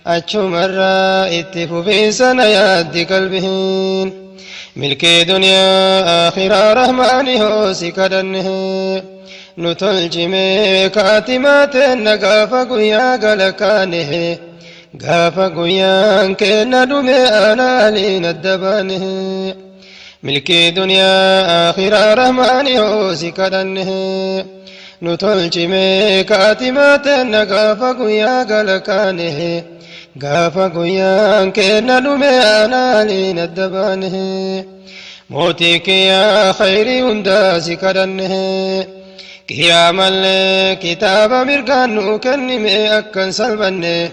أشوم الرائت في سنيات قلبهن ملك دنيا آخرة رحمانه سكدنه نتلجم كاتمات نقاف قيا قلقانه قاف قيا كنا دمي أنا لين الدبانه ملك دنيا آخرة رحمانه سكدنه نتلجم كاتمات نقاف قيا قلقانه قاف قيا كنا دمي أنا لين الدبانه موتك يا خيري هندا سكدنه قيام الكتاب مرقان كنم أكن سلبنه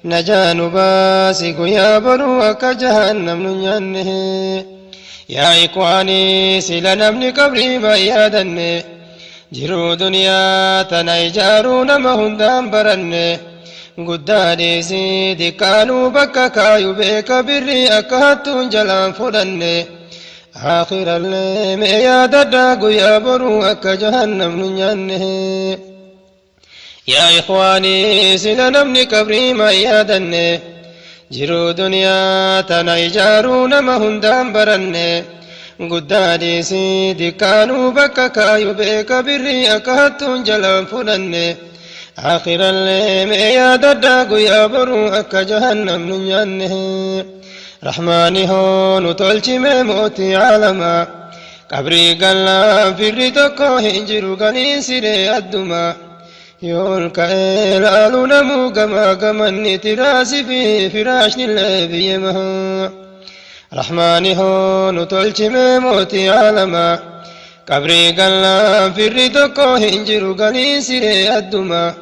نجان باسق يا بروك جهنم ننينه يا إخواني سلا نمني قبري بيادنه جرو دنيا تنيجارون مهندان برنه قداني سيدي كانوا بكا كايو بيك بري أكهتون جلان فدنه آخر الليل يا دداغ يا بروك جهنم ننينه يا إخواني سلا نمني كبري ما يادنه جرو دنيا تنيجارون مهندان برنه قداني سيدي كانوا بكا كايو بيك بري أكهتون جلان فدنه آخر الليل يا دداغ يا بروك جهنم ننينه رحماني هون تلچي موتي عالما قبري قلا في تكو هنجرو قني سيري الدما يول كايلالو نمو قما قمني تراسي في فراش نلبي يمها رحماني هون تلچي موتي عالما قبري قلا في تكو هنجرو قني سيري الدما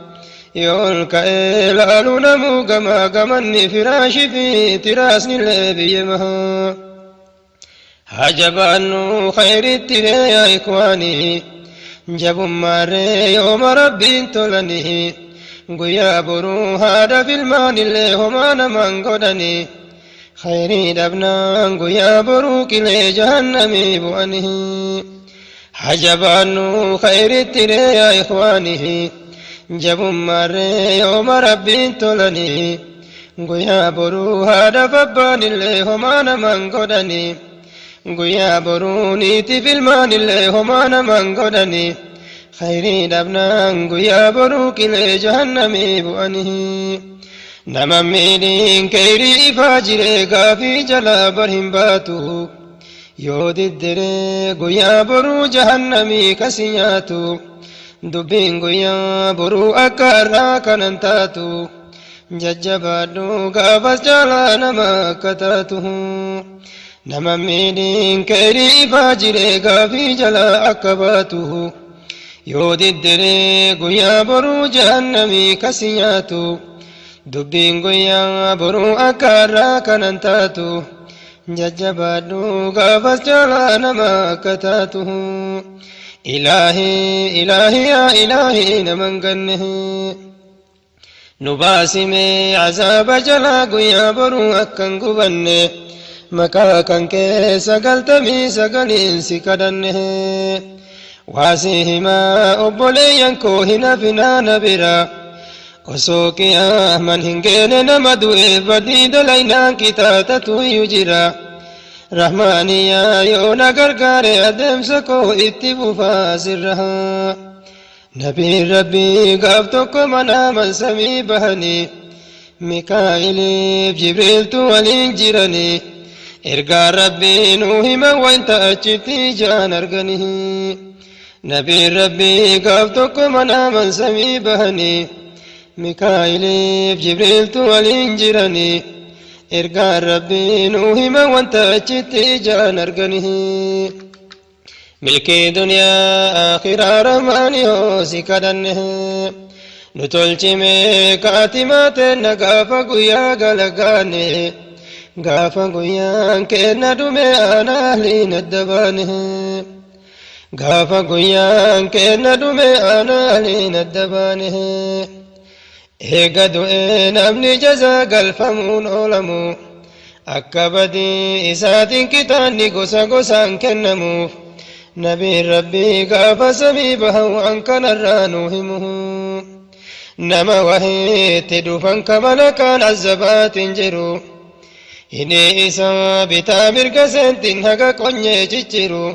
يول كايلالو نمو قما قمني فراشي في تراسني اللي يمها عجب أنه خير التبع يا إخواني جب ماري يوم ربي تلني قيا برو هذا في المان اللي هما نمان قدني خيري دبنا قيا برو كلي جهنمي بوانه عجب أنه خير التبع يا إخواني جب ماري يوم ربي تلني قيا برو هذا فبان اللي هما نمان قدني قيا برو نيتي في المان اللي هما نمان قدني خيري دبنا قيا برو كلي جهنمي بوانه نمم ميلين كيري فاجري قافي جلا برهم باتو يود الدري قيا برو جهنمي كسياتو دبين قيا برو أكارا كننتاتو ججبادو قافز جالا ما كتاته نممينين كيري فاجري قافي جلا أكباته يود الدري قيا برو جهنمي كسياتو دبين قيا برو أكارا كننتاتو ججبادو قافز جالا ما كتاته إلهي إلهي يا إلهي نمن قنه نباسمي عذاب جلاق يا برو أكن قبنه مكاكن كيس قلتمي سقلين سكدنه واسيهما أبوليا كوهنا فينا نبرا وسوكي من هنجين نمدوه بديد لينا كتاتة يجرا رحمانيا يونا غرغاري أدم سكو اتفوفا سرها نبي ربي قابتك منا من سمي بهني ميكائيل جبريل تولين جرني إرقى ربي نوهما وانت أجتي جان أرقنه نبي ربي قابتك منا من سمي بهني ميكائيل جبريل تولين جرني إرقى ربي نوهما وانت أجتي جان أرقنه ملكي دنيا آخرة رحماني هوسي كدنه نتلچمي كاتمات نقافا قيا قلقانه قافا قيا كينا دمي أنا لين الدبانه قافا قيا كينا دمي أنا لين الدبانه إيقادو نمني جزا قلفمون علمو أكبدي إساتين كتاني قسا قسا كنمو نبي ربي قاف سميبه وعنك نرانوهمه نما وهيت دفن كملكان عذبات جرو هني إسا بتا مرقسنت هقا قنية ججرو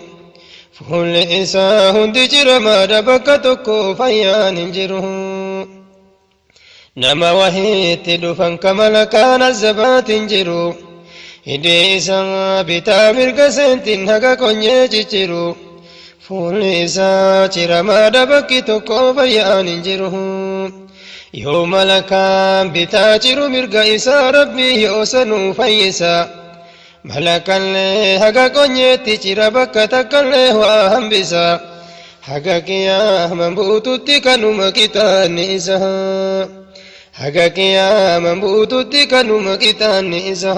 فهل إسا هندي جرما دبكا تكو فيان جرو نما وهيت دفن كملكان عذبات جرو هني إسا بتا مرقسنت هقا قنية ججرو فهل إسا جرما دبكا تكو فيان جرو يوم لكان بتاجر مرقا إسا ربي يوسنو فيسا ملكا لي حقا قنيتي جرا بكا تكا لي وهم بسا حقا كيا منبوتو تكنو مكتان إسا حقا كيا منبوتو تكنو مكتان إسا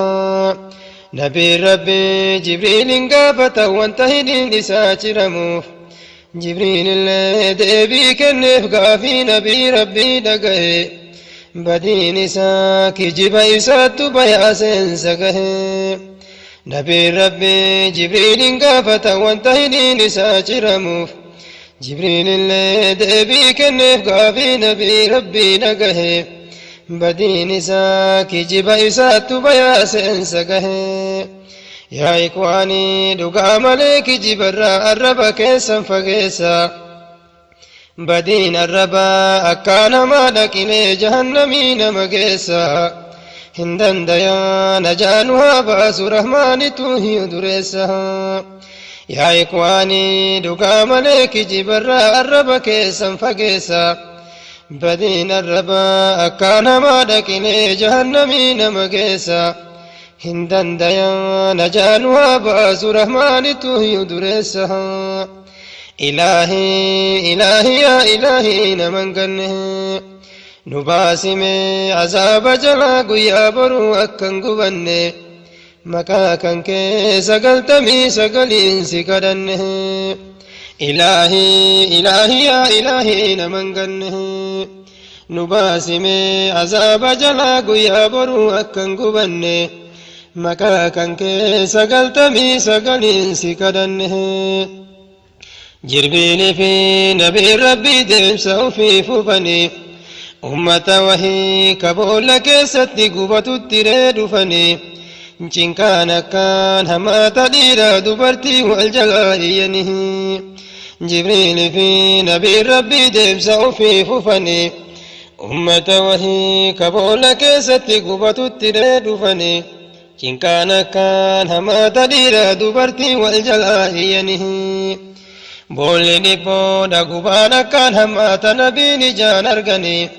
نبي ربي جبريل قافتا وانتهدين إسا جرموف جبريل الله دبي كنف قافي نبي ربي دقه بدين إسا كجب إسا تبايا سنسقه نبي ربي جبريل قافة وانتهدين إسا جرموف جبريل الله دبي كنف قافي نبي ربي دقه بدين إسا كجب إسا تبايا سنسقه يا إخواني دقام عليك جبرا الربا كيسا فقيسا بدين الربا أكان مالك إلي جهنمين مقيسا هندن ديا نجانها باس رحمن توهي دريسا يا إخواني دقام عليك جبرا الربا كيسا فقيسا بدين الربا أكان مالك إلي جهنمين مقيسا هندن ديا نجانها باس رحمن توهي دريسها إلهي إلهي يا إلهي نمن قنه نباسم عذاب جلا قيا برو أكن قبنه مكاكن كي سقلتمي سقلين سكدنه إلهي إلهي يا إلهي نمن قنه نباسم عذاب جلا قيا برو أكن قبنه مكاكن كي سقلتمي سقلين سكدنه جربيني في نبي ربي دمسه في ففني أمة وهي كبول كيستي قبة التريد فني إن كان هما تدير دبرتي والجلائينه جبريل في نبي ربي دمسه في ففني أمة وهي كبول كيستي قبة التريد فني إن كان هما تدير دبرتي والجلائينه بولني بودا قبانا كان هما تنبيني جان أرغني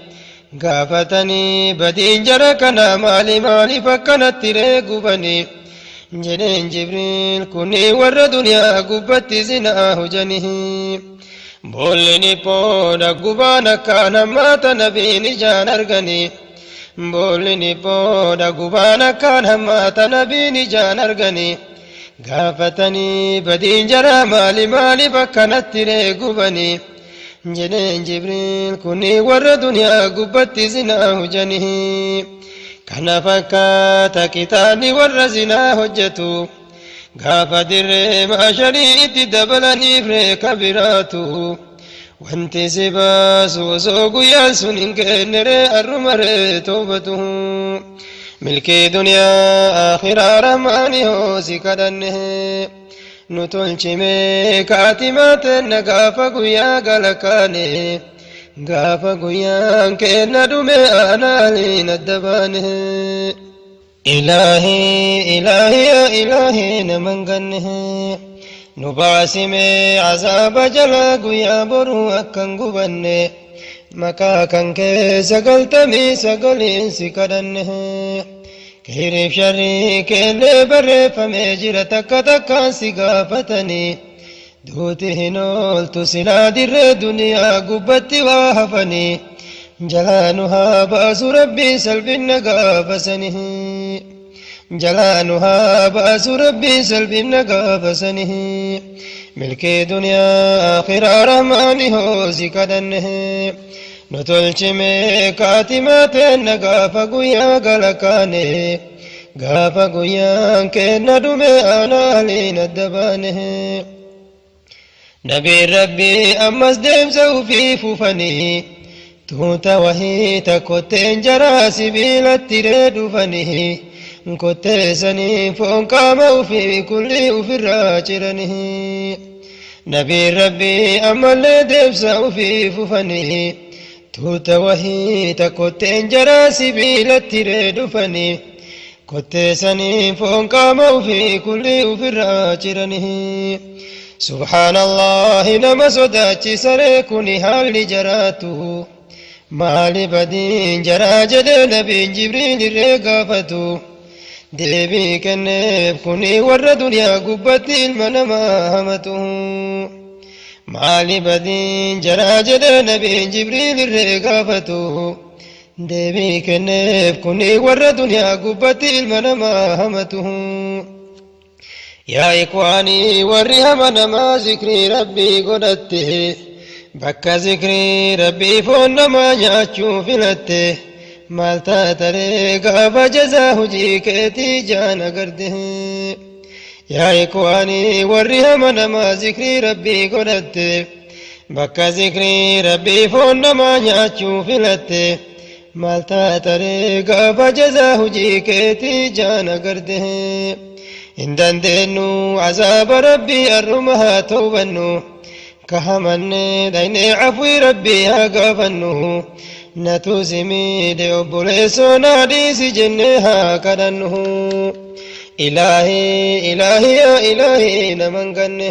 قافتني بدين جركنا مالي فكنا تري قبني جنين جبريل كوني ور دنيا قبت زناه جنه بولني بودا قبانا كان هما تنبيني جان أرغني بولني بودا قبانا كان هما تنبيني جان أرغني قافتني بدين جرى مالي فكنت تري قبني جنين جبريل كوني ور دنيا قبت زناه جنه كان فكات كتاني ور زنا هجتو قاف در ما شريت دبلني فريك براتو وانت سباس وسوق ياسون انكنر الرمر توبته ملكي دنيا آخرة رماني هوسي كدنه نتولشمي كاتمات نقافا قويا قلقاني قافا قويا كينا دومي آنا لين الدبانه إلهي إلهي يا إلهي نمن قنه نباسمي عذاب جلا قويا برو أكن قبنه مكاكن كي سقلتمي سقلين سكدنه كيريف شري كيلي بري فميجر تكا سقافتني دوته نولت سلا در دنيا قبتي واهفني جلانها باس ربي سلب النقافسنه جلانها باس ربي سلب النقافسنه ملكي دنيا آخر رحماني هوزي كدنه نتولشمي كاتمات نقاف قويا قلقاني قاف قويا كينا دومي آنا لين الدبانه نبي ربي أمس ديم سوفي ففني tuuta wahii takkotteen jaraa sibiilatti reedufanii kotteessanii foon qaama ufii kulli ufirraa ciranii nabiin rabbii ammallee deebsa ufii fufanii tuuta wahii takkotteen jaraa sibiilatti reedufanii kotteessanii foon qaama ufii kulli ufirraa ciranii subhaanallahi nama sodaachisa reekuni haalli jaraatu maali badiin jaraa jedhee nabiin jibriil irree gaafatu deebii kenneef kuni warra duniyaa gubbatti ilma namaa hamatu maali badiin jaraa jedhee nabiin jibriil irree gaafatu deebii kenneef kuni warra duniyaa gubbatti ilma namaa hamatu yaa ikwaanii warri hama namaa zikrii rabbii godhatte bakka zikrii rabbii foon namaa nyaachuu filatte maal taataree gaafa jazaa hujii keetii jaan agarde yaa ikwaanii warri hama namaa zikrii rabbii godhatte bakka zikrii rabbii foon namaa nyaachuu filatte maal taataree gaafa jazaa hujii keetii jaan agarde hin dandeenyu azaaba rabbii arruma haa tawbannu kahamanne dhaynee cafwii rabbii haa gaafannu natu simiidhe obboleessoo naadhiisi jennee haa kadhannu ilaahii ilaahii yaa ilaahii naman ganne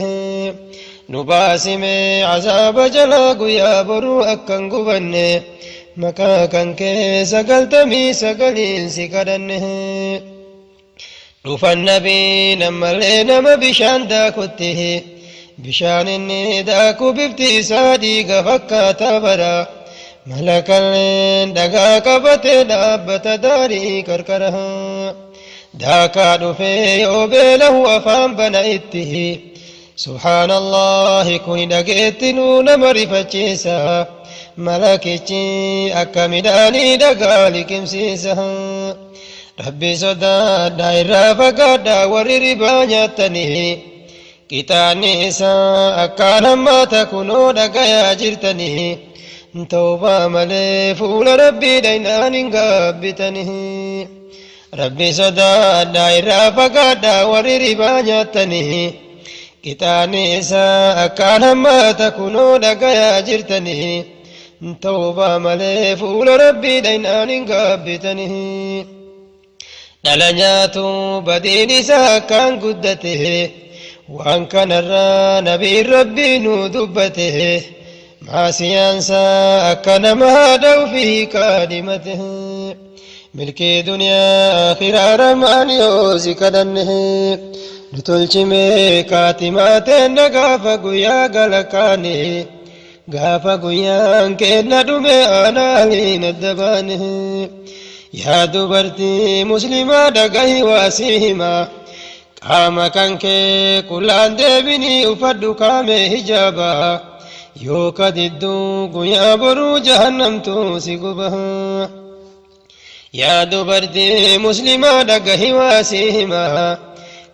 nu baasime azaaba jalaa guyyaa boruu akkan gubanne maqaa kan kee 99 si kadhanne dhufan nabiin ammallee nama bishaan daakutti bishaan inni daaku bifti isaa dhiiga fakkaataa bara malakalleen dhagaa qabatee dhaabbata daarii qarqara daakaa dhufee yoo beelahu afaan bana itti subhaanallahi kun dhageetti nuu nama rifachiisa malakichi akka midhaanii dhagaa liqimsiisa rabbi sodaadhaa irraa fagaadhaa warri ribaa nyaatanii qixaanni isaa akkaan hammaata kunoo dhagayaa jirtanii tawbaa malee fuula rabbii dhaynaan hin gaabbitanii rabbi sodaadhaa irraa fagaadhaa warri ribaa nyaatanii qixaanni isaa akkaan hammaata kunoo dhagayaa jirtanii tawbaa malee fuula rabbii dhaynaan hin gaabbitanii dhala nyaatu badiin isaa akkaan guddate waan kanarraa nabiin rabbii nu dubbate maasiyaansaa akka nama haadha ufii kaadhimate milkii duniyaa akhiraa ramaan yoo si kadhanne nu tolchime kaatimaateen gaafa guyyaa galakaane gaafa guyyaan keenna dhume aanaaliin adda baane yaa dubartii muslimaa dhagahi waasii himaa qaama kan kee kullaan deebinii uffadhu kaame hijaaba yoo kadidduu guyyaa boruu jahannamtu si guba yaa dubartii muslimaa dhagahi waasii himaa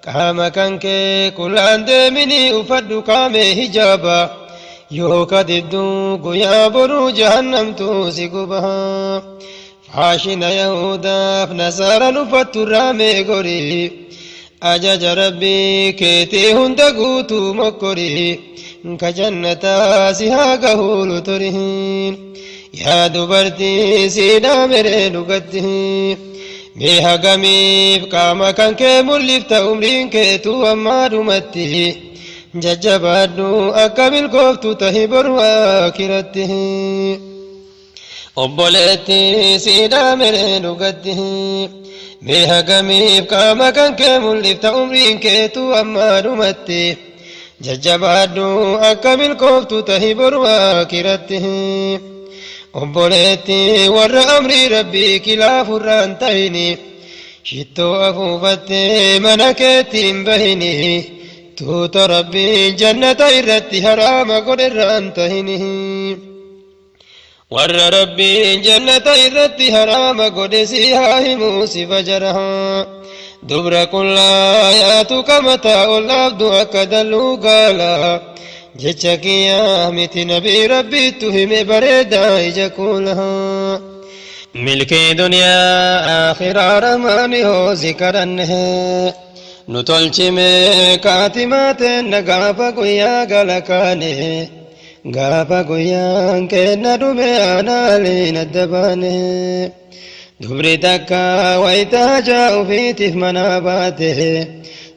qaama kan kee kullaan deebinii uffadhu kaame hijaaba yoo kadidduu guyyaa boruu jahannamtu si guba faashina yahudaaf nasaaraan uffattu raamee gorii ajaja rabbii keetii hunda guutuu mokkorii ka jannataa si haa gahulu toriin yaa dubartii siidhaa meree dhugatti mee hagamiif qaama kan kee mul'ifta umriin keetuu ammaa dhumatti jajjabaadhu akka milkooftu tahi boru akiratti obboleetti siidhaa meree dhugatti mee hagamiif qaama kan kee mul'ifta umriin keetuu ammaa dhumatti jajjabaadhu akka milkooftu tahi boru akiratti obboleetti warra amrii rabbii kilaafurraan tahini shittoo afuufattee mana keettiin bahini tuuta rabbiin jannata irratti haraama godherraan tahini warra rabbiin jannata irratti haraama godhe si haa himuu si fajaraha dubra qullaa yaatu kamataa ol dhaabdu akka dalluu gaala جتشكيا مت نبي ربي تهم بريدا يجكولها ملكي دنيا آخرة رماني هو ذكرنه نتولشمي كاتمات نغافا قويا غلقانه غافا قويا كنا دمي آنا لين الدبانه دبري تكا ويتا جاء في تفمنا باته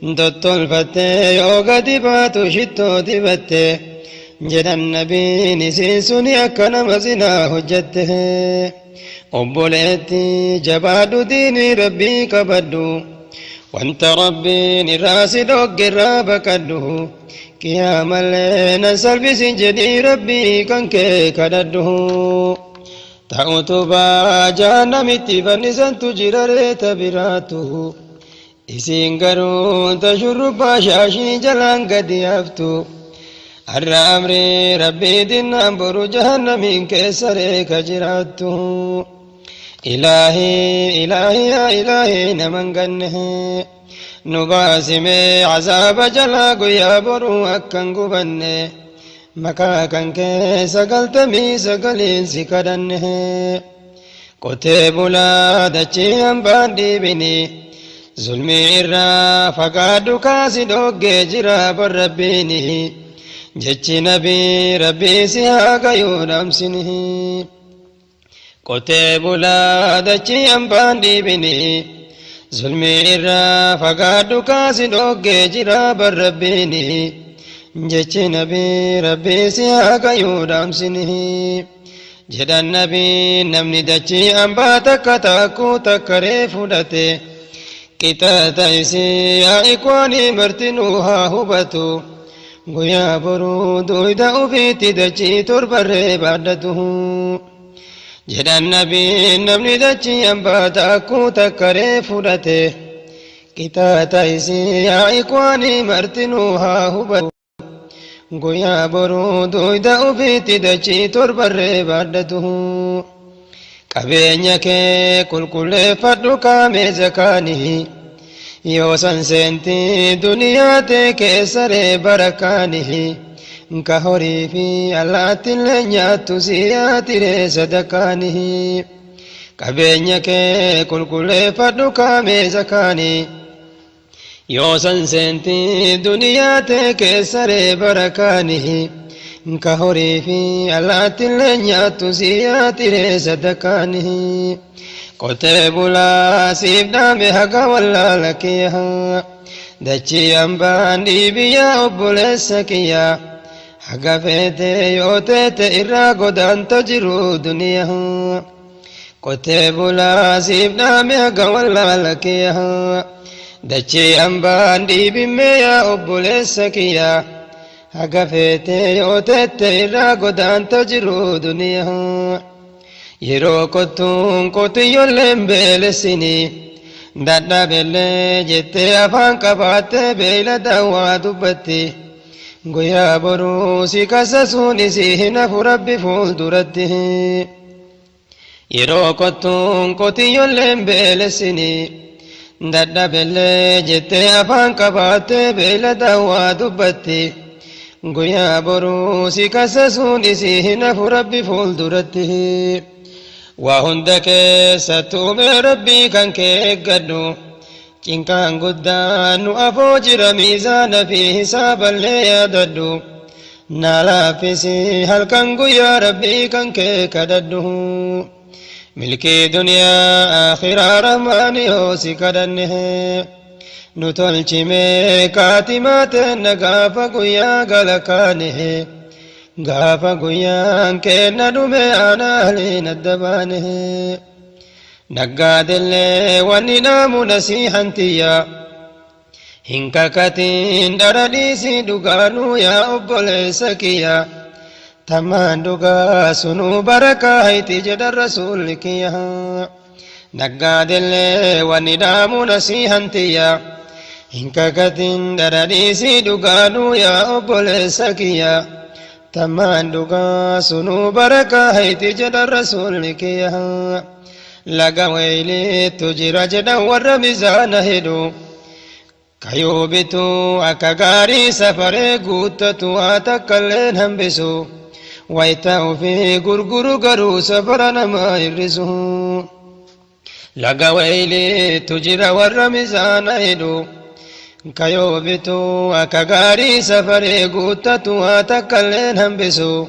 دوتول فتة يوغا دباتو شتو دبته جد النبي نسيسوني أكنا مزنا حجته أبوليتي جبادو ديني ربي كبدو وانت ربي نراس دوق الرابكدو قيام الليل سلبس جدي ربي كنك كدده ta'utuba jahannamitti fannisantu jira reeta biraatu isiin garuu ta shurrubbaa shaashii jalaan gadi haftu har'a amrii rabbiitiin naan boru jahannamiin keessa reeka jiraattu ilaahii ilaahii yaa ilaahii naman ganne nu baasimee cazaaba jalaa guyyaa boruu akkan gubanne maqaa kan kee sagaltamii sagaliin si kadhanne qotee bulaa dachii hambaan dhiibini zulmii irraa fagaadhu kaasi dhoggee jira bar rabbiini jechi nabii rabbii si haa gayuu dhamsini qotee bulaa dachii hambaan dhiibini zulmii irraa fagaadhu kaasi dhoggee jira bar rabbiini jechi nabii rabbii si haa gayuu dhamsini jedhan nabii namni dachii hambaa takka takkuu takkaree fudhate qixaata isii yaa ikwaanii martinuu haa hubatu guyyaa boruu duyda ufiitti dachii torbarree baadhatu jedhan nabii namni dachii hambaa takkuu takkaree fudhate qixaata isii yaa ikwaanii martinuu haa hubatu guyyaa boruu duyda ufiitti dachii torbarree baadhatu qabeenya kee qulqulleeffadhu kaamee zakaanii yoo san seentii duniyaa tee keessaree barakaanii ka horii fi allaattillee nyaattu siyaatiree sadakaanii qabeenya kee qulqulleeffadhu kaamee zakaanii yoo san seentii duniyaa tee keessaree barakaanii ka horii fi allaattillee nyaattu siyaatiree sadakaanii qotee bulaa siif dhaame haga wallaala kiyyaa dachii hambaan dhiibiyyaa obboleessa kiyyaa haga feetee yoo teete irraa godaanta jiru duniyaa qotee bulaa siif dhaame haga wallaala kiyyaa dachii hambaan dhiibimmee yaa obboleessa kiyyaa haga feetee yoo teete irraa godaanta jiru duniyaa yeroo kottuun qotiyyolleen beelessini dadhabellee jettee afaan qabaattee beeylada waa dubbatti guyyaa boruu si kassasuun isii hin hafu rabbi fuulduratti yeroo kottuun qotiyyolleen beelessini dadhabellee jettee afaan qabaattee beeylada waa dubbatti guyyaa boruu si kassasuun isii hin hafu rabbi fuulduratti waa hunda keessatti uume rabbii kan kee eeggadhu cinqaan guddaan nu afoo jira miizaana fi hisaaballee yaadadhu naa laaffisi halkan guyyaa rabbii kan kee kadhadhu milkii duniyaa akhiraa rahmaani yoo si kadhanne nu tolchimee kaatimaa teenna gaafa guyyaa galakaane gaafa guyyaan keenna dhume aanaaleen adda baane naggaadellee wanni naamu nasiihantiyya hin kakatiin dhara dhiisii dhugaanuu yaa obboleessa kiyya tamaan dhugaa sunuu barakaa hayti jedhan rasuulli kiyya naggaadellee wanni naamu nasiihantiyya hin kakatiin dhara dhiisii dhugaanuu yaa obboleessa kiyya tamaan dhugaa sunuu barakaa hayti jedhan rasuulli kiyya laga wayliittu jira jedhan warra mizaana hedhu كيوبتو أكغاري سفر قوتتو أتكلن همبسو ويتاو في غرغر غرو سفرنا ما يرسو لغا ويلي تجرى والرمزان ايدو كيوبتو أكغاري سفر قوتتو أتكلن همبسو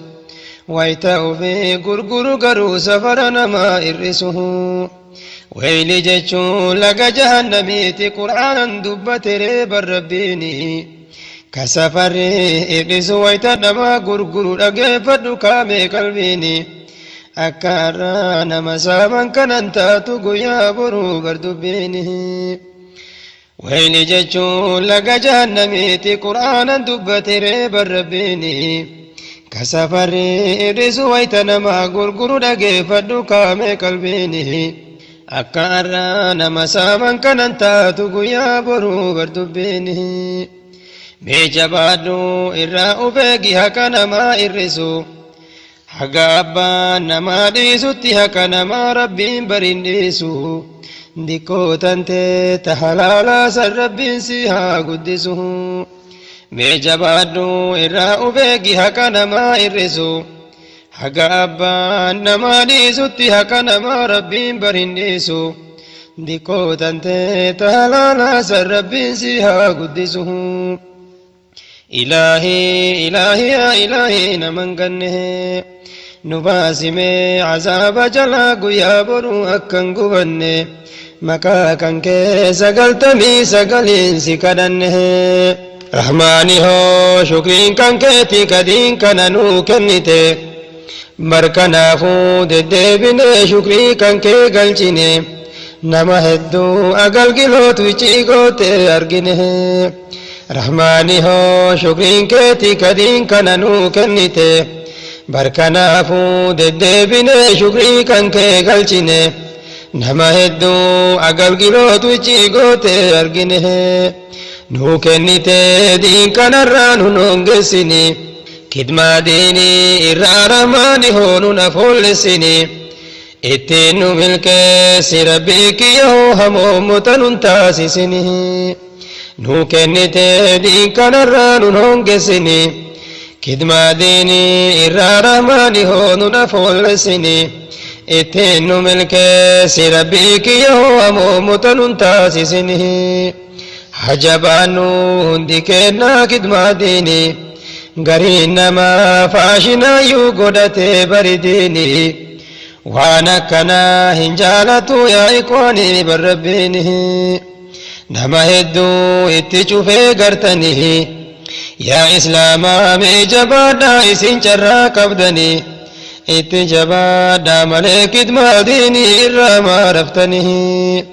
ويتاو في غرغر غرو سفرنا ما يرسو ويلي جيشو لغا جهنميتي قرآن دبت ريب الربيني كسفر إبليس ويتنما غرغر أغيفت كامي قلبيني أكارا نما سامن كننتاتو قيا برو بردبيني ويلي جيشو لغا جهنميتي قرآن دبت ريب الربيني كسفر إبليس ويتنما غرغر أغيفت كامي قلبيني أكارا نما سامن كننتاتو قيا برو بردبيني بيجبادو إرا أبيكي هكا نما إرسو حقا أبا نما ديسوتي هكا نما ربين برين ديسو ديكو تنتي تحلالا سر ربين سيها قدسو بيجبادو إرا أبيكي هكا نما إرسو حقا أبا نما ديسوتي هكا نما ربين برين ديسو ديكو تنتي تحلالا سر ربين سيها قدسو إلهي إلهي يا إلهي نمن قنه نباسمي عذاب جلا قيا برو أكن قبنه مكا كان كي سقلتمي سقلين سكدنه رحماني هو شكرين كان كيتي كدين كان نوكنته بركنا فود الدبن شكري كان كي قلتني نما هدو أقل قلوت وچي قوتي أرقنه رحماني هو شكرين كيتي كدين كننو كنته بركنا فود الدبن شكري كان كي قلتني نما هدو أقل قلوت وچي قوتي أرقنه نو كنته دين كنرانو نونغسني كدما ديني إرى رحماني هو نفولسني اتنو ملكسي ربك يهو همو متنون تاسسني نو كنته دين كنرانو نونغسني كدما ديني إرى رحماني هو نفولسني اتنو ملكسي ربك يهو همو متنون تاسسني حجبانو هندي كنا كدما ديني غرين ما فاشنا يوغدته برديني وانا كنا هنجالتو يا إخواني بربيني نما هدو اتشوفي غرتني يا إسلاما ميجبادا إسين چرا قبدني اتجبادا ملكت مديني إرما رفتني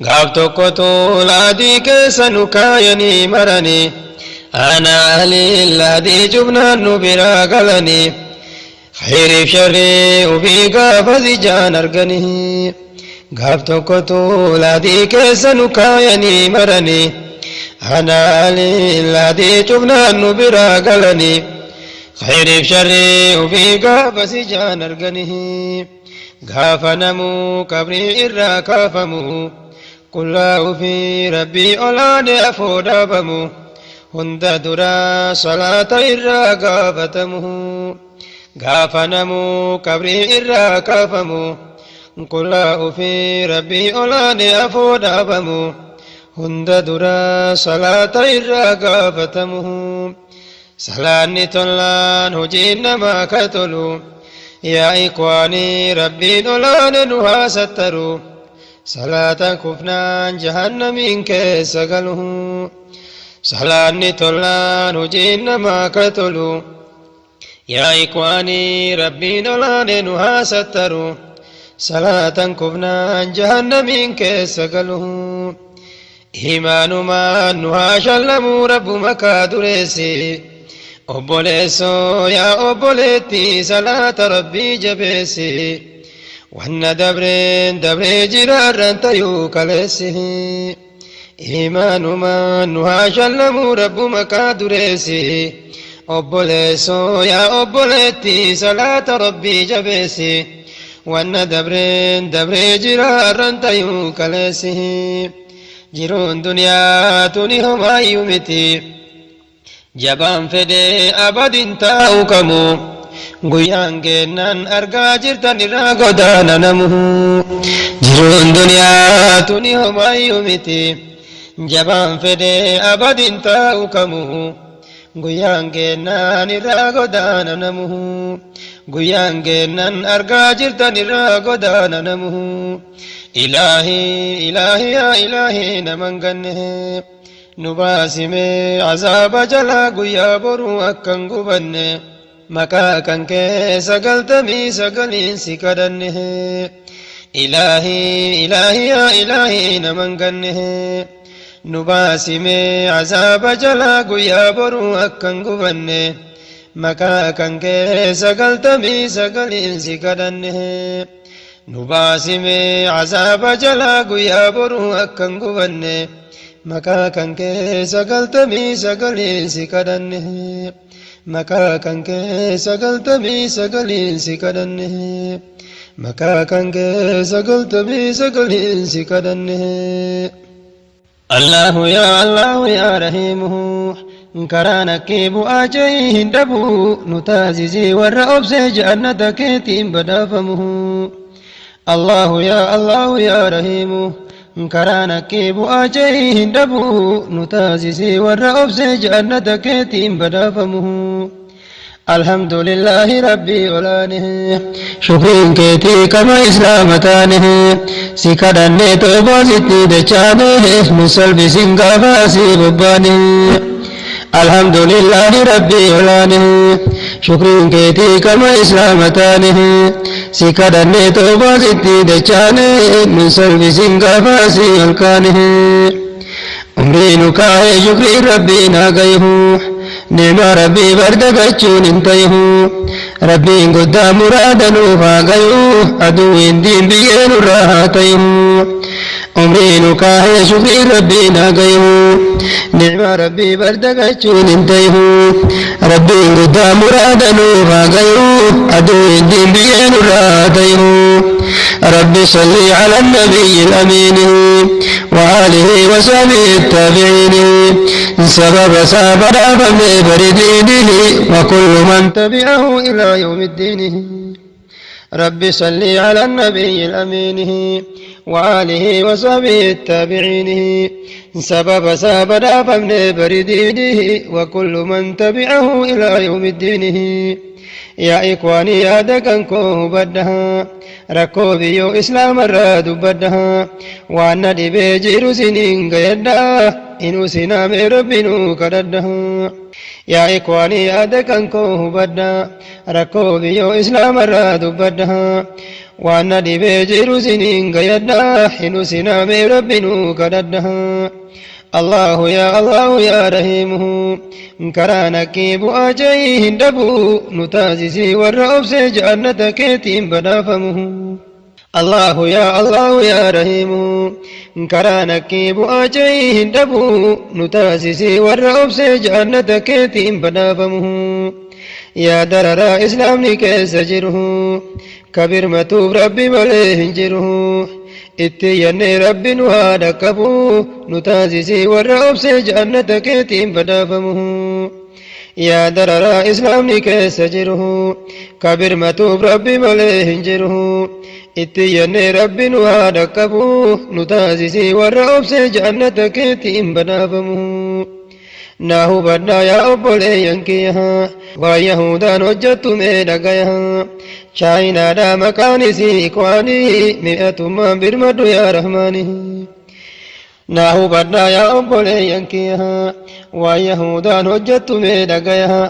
غابتو كتو لادي كسنو كايني مرني أنا أهلي الذي جبنا نبرا قلني خير شري وبيقى فزجان أرقني غابتو كتو لذي كيسن كايني مرني أنا أهلي الذي جبنا نبرا قلني خير شري وبيقى فزجان أرقني غافنمو كبري إرا كافمو كله في ربي أولاد أفودابمو هند درا صلاة إرّا قافتمه غافنمو كبري إرّا كافمو كله في ربي أولاد أفودابمو هند درا صلاة إرّا قافتمه سلاني تلان هجين ما كتلو يا إخواني ربي أولاد نها ستروا صلاة كفنان جهنم كيس قاله سلاني تولان وجين ما كتلو يا إخواني ربي نولان نها ستروا صلاة كفنان جهنم كيس قاله إيمان ما نها شلموا رب مكا دريسي أبوليسو يا أبوليتي صلاة ربي جبيسي وأن دبرين جرارن تيو كالسي إيمان ما نها شلموا رب مكا دريسي أبوليسو يا أبوليتي صلاة ربي جبيسي وأن دبرين جرارن تيو كالسي jiruun duniyaa tuni homaayyuu miti jabaan fedhee abadin taa'u kamu guyyaan geennaan argaa jirtan irraa godaana namu jiruun duniyaa tuni homaayyuu miti jabaan fedhee abadin taa'u kamu guyyaan geennaan irraa godaana namu guyyaan geennaan argaa jirtan irraa godaana namu ilaahi ilaahi yaa ilaahi naman ganne nu baasime azaaba jalaa guyyaa boruu akkan gubanne maqaa kan kee 99 si kadhanne ilaahi ilaahi yaa ilaahi naman ganne nu baasime azaaba jalaa guyyaa boruu akkan gubanne maqaa kan kee 99 si kadhanne nu baasime azaaba jalaa guyyaa boruu akkan gubanne maqaa kan kee 99 si kadhanne maqaa kan kee 99 si kadhanne maqaa kan kee 99 si kadhanne Allahu yaa rahiimuhu karaana kee bu'aa jahii hin dhabu nu taasisii warra obsee jannata keetiin badhaafamuhu Allahu yaa rahiimu karaana kee bu'aa jahii hin dhabu nu taasisii warra obsee jannata keetiin badhaafamuhu alhamdulillahi rabbii olaanihi shukriin keetii kama islaama taanihi si kadhannee toobaa sitti dachaanihi nu salphisin gaafaa si bobbaanihi alhamdulillahi rabbii olaanihi shukriin keetii kama islaama taanihi si kadhannee toobaa sitti dachaanihi nu salphisin gaafaa si halkaanihi umrii nu kaa'ee shukriin rabbii naa gayihu نعم ربي بردقچون انتيه ربي قد مرادا فاقيوه عدوين دين بيين راهاتيه عمرين كاهي شكري ربي ناقيه نعم ربي بردقچون انتيه ربي قد مرادا فاقيوه عدوين دين بيين راهاتيه ربي صلي على النبي الأمين وآله وصحبه التابعين سبب سابر فمن بردينه وكل من تبعه إلى يوم الدين ربي صلي على النبي الأمين وآله وصحبه التابعين سبب سابر فمن بردينه وكل من تبعه إلى يوم الدين يا إخواني يا دكنكو بدها rakkoo biyyoo islaama irraa dubbadha waan na dhibee jiru siniin gayadha inuu sinaamee rabbinuu kadhadha yaa ikwaanii yaada kan koo hubadha rakkoo biyyoo islaama irraa dubbadha waan na dhibee jiru siniin gayadha inuu sinaamee rabbinuu kadhadha Allahu yaa rahiimuhu karaa nakkii bu'aa jahii hin dhabu nu taasisii warra obsee jannata keetiin badhaafamuhu Allahu yaa rahiimuhu karaa nakkii bu'aa jahii hin dhabu nu taasisii warra obsee jannata keetiin badhaafamuhu yaa dararaa islaamni keessa jiru kabirmatuuf rabbi malee hin jiru itti yannee rabbi nu haa dhaqqabu nu taasisii warra obsee jannata keetiin badhaafamuhu yaa dararaa islaamni keessa jiru kabirmatuuf rabbi malee hin jiru itti yannee rabbi nu haa dhaqqabu nu taasisii warra obsee jannata keetiin badhaafamuhu naa hubadhaa yaa obboleeyyan kiyya waa yahudaan hojjettu mee dhagaya chaayinaadhaa maqaan isii ikwaanii mi'atummaan birmadhu yaa rahmaanii naa hubadhaa yaa obboleeyyan kiyya waa yahudaan hojjettu mee dhagaya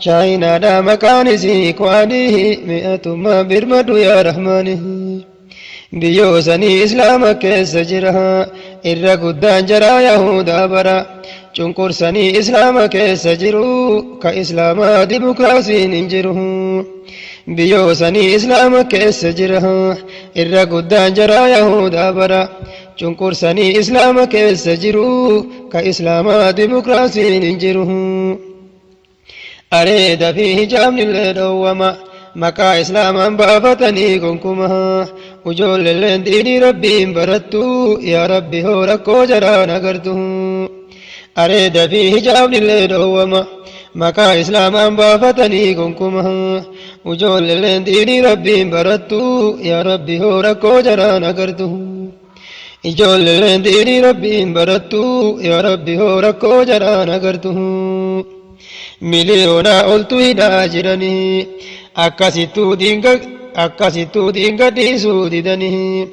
chaayinaadhaa maqaan isii ikwaanii mi'atummaan birmadhu yaa rahmaanii biyyoo sanii islaama keessa jira irra guddaan jaraa yahudaa bara cunqursanii islaama keessa jiru ka islaamaa dimokiraasiin hin jiru biyyoo sanii islaama keessa jira irra guddaan jaraa yahudaa bara cunqursanii islaama keessa jiru ka islaamaa dimokiraasiin hin jiru areeda fi hijaabnillee dhoowwama maqaa islaamaan baafatanii gonkuma وجول اللندين ربي برتو يا ربي هو ركو جران أقرتو أريد فيه جابني الليل وما مكا إسلام بافتني كنكما وجول اللندين ربي برتو يا ربي هو ركو جران أقرتو إجول اللندين ربي برتو يا ربي هو ركو جران أقرتو مليونا قلت إذا جرني akkasittuu diingadhiisuu didanii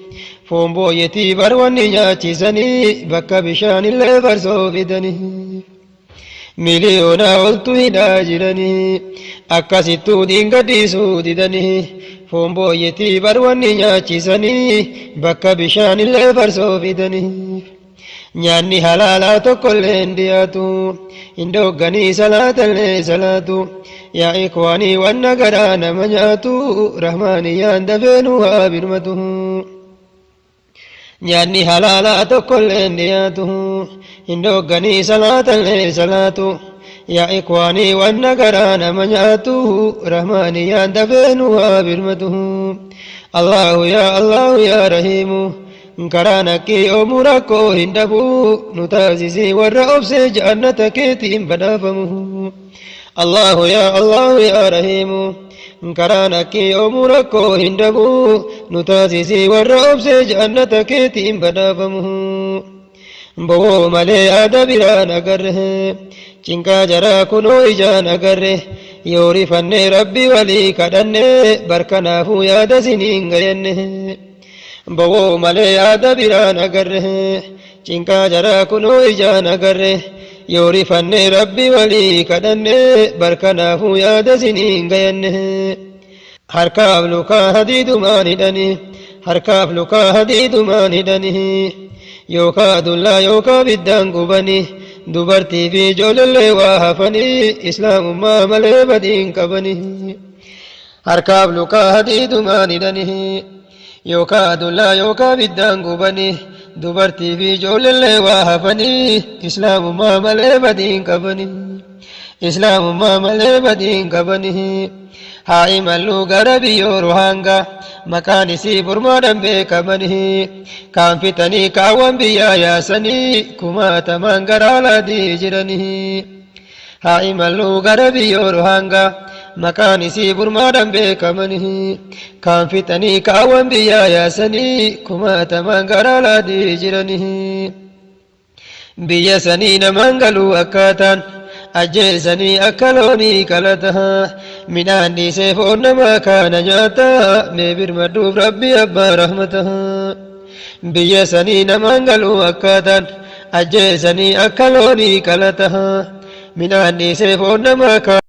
foon booyyetii barwanni nyaachisanii bakka bishaanillee farsoo fidanii miliyoonaa oltu hidhaa jiranii akkasittuu diingadhiisuu didanii foon booyyetii barwanni nyaachisanii bakka bishaanillee farsoo fidanii nyaanni halaalaa tokkollee hin dhiyaatu hin dhogganii salaatallee salaatu yaa ikwaanii wanna garaa nama nyaatu rahmaaniyyaan dafeenuu haa birmatu nyaanni halaalaa tokkollee hin dhiyaatu hin dhogganii salaatallee salaatu yaa ikwaanii wanna garaa nama nyaatu rahmaaniyyaan dafeenuu haa birmatu allahu yaa rahiimu karaana kee oomuu rakkoo hin dhabu nu taasisii warra obsee jannata keetiin badhaafamu الله يا رحيم كرانا كي أموركو هندبو نتاسيسي والرؤب سي جنتك تيم بدافمه بو ملي آدبران أقره چنكا جرا كنو إجان أقره يوري فني ربي ولي كدن بركنافو ياد سنين غينه بو ملي آدبران أقره چنكا جرا كنو إجان أقره يوري فني ربي ولي كدن بركنافو ياد سنين غينه harkaaf lukaa hadiidumaan hidhanii harkaaf lukaa hadiidumaan hidhanii yookaa dullaa yookaa biddaan gubanii dubartii fi ijoollee waa hafanii islaamummaa malee badiin qabanii harkaaf lukaa hadiidumaan hidhanii yookaa dullaa yookaa biddaan gubanii dubartii fi ijoollee waa hafanii islaamummaa malee badiin qabanii islaamummaa malee badiin qabanii هاي ملو غربي روهانغا مكاني سي برمادن بكمنه كان فتني كاوان بيا يا سني كما تمانغرا لا دي جرني هاي ملو غربي روهانغا مكاني سي برمادن بكمنه كان فتني كاوان بيا يا سني كما تمانغرا لا دي جرني بيا سني نمانغلو أكاتان أجلسني أكلوني كلتها من أني سيفون ما كان جاتا مبير مدوب ربي أبا رحمتها بيسني نمانغلو أكادا أجلسني أكلوني كلتها من أني سيفون ما كان